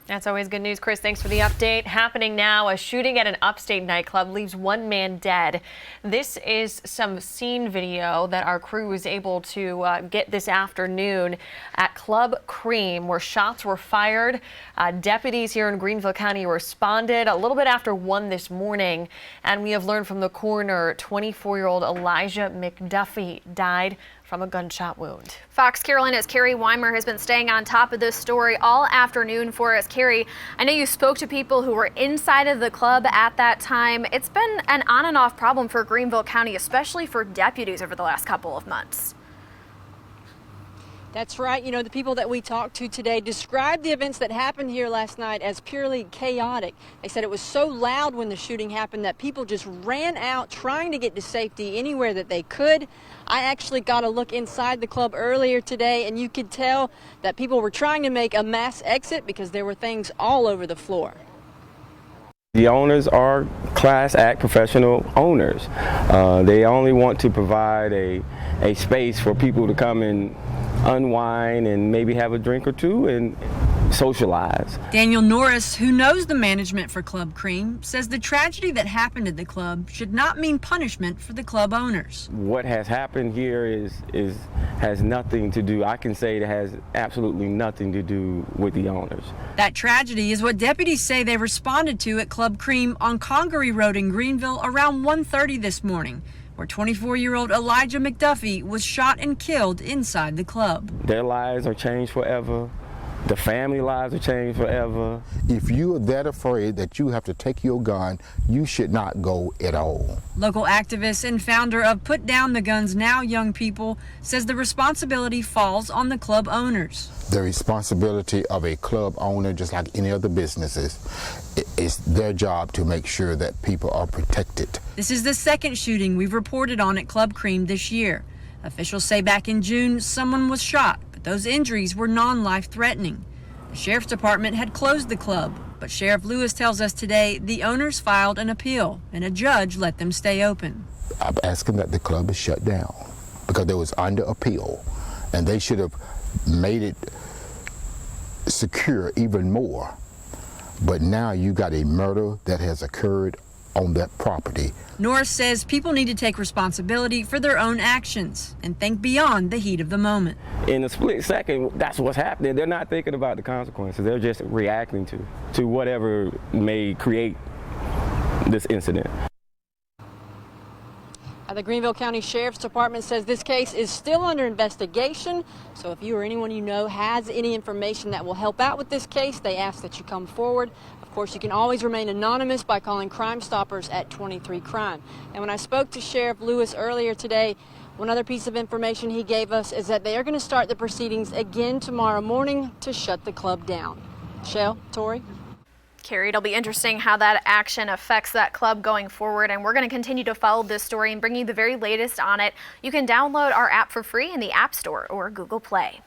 That's always good news, Chris. Thanks for the update. Happening now, a shooting at an Upstate nightclub leaves one man dead. This is some scene video that our crew was able to get this afternoon at Club Cream, where shots were fired. Deputies here in Greenville County responded a little bit after 1 this morning, and we have learned from the coroner 24-year-old Elijha McDuffie died from a gunshot wound. Fox Carolina's Carrie Weimer has been staying on top of this story all afternoon for us. Carrie, I know you spoke to people who were inside of the club at that time. It's been an on and off problem for Greenville County, especially for deputies over the last couple of months. That's right. You know, the people that we talked to today described the events that happened here last night as purely chaotic. They said it was so loud when the shooting happened that people just ran out trying to get to safety anywhere that they could. I actually got a look inside the club earlier today, and you could tell that people were trying to make a mass exit because there were things all over the floor. The owners are class act professional owners. They only want to provide a space for people to come and unwind and maybe have a drink or two and socialize. Daniel Norris, who knows the management for Club Cream, says the tragedy that happened at the club should not mean punishment for the club owners. What has happened here has nothing to do, I can say it has absolutely nothing to do with the owners. That tragedy is what deputies say they responded to at Club Cream on Congaree Road in Greenville around 1:30 this morning, where 24-year-old Elijha McDuffie was shot and killed inside the club. Their lives are changed forever. The family lives are changed forever. If you are that afraid that you have to take your gun, you should not go at all. Local activist and founder of Put Down the Guns Now Young People says the responsibility falls on the club owners. The responsibility of a club owner, just like any other businesses, it's their job to make sure that people are protected. This is the second shooting we've reported on at Club Cream this year. Officials say back in June, someone was shot, but those injuries were non-life threatening. The sheriff's department had closed the club, but Sheriff Lewis tells us today the owners filed an appeal and a judge let them stay open. I'm asking that the club is shut down because it was under appeal, and they should have made it secure even more. But now you got a murder that has occurred on that property. Norris says people need to take responsibility for their own actions and think beyond the heat of the moment. In a split second, that's what's happening. They're not thinking about the consequences. They're just reacting to whatever may create this incident. The Greenville County Sheriff's Department says this case is still under investigation. So if you or anyone you know has any information that will help out with this case, they ask that you come forward. Of course, you can always remain anonymous by calling Crime Stoppers at 23 Crime. And when I spoke to Sheriff Lewis earlier today, one other piece of information he gave us is that they are going to start the proceedings again tomorrow morning to shut the club down. Shell, Tori? Carrie, it'll be interesting how that action affects that club going forward, and we're going to continue to follow this story and bring you the very latest on it. You can download our app for free in the App Store or Google Play.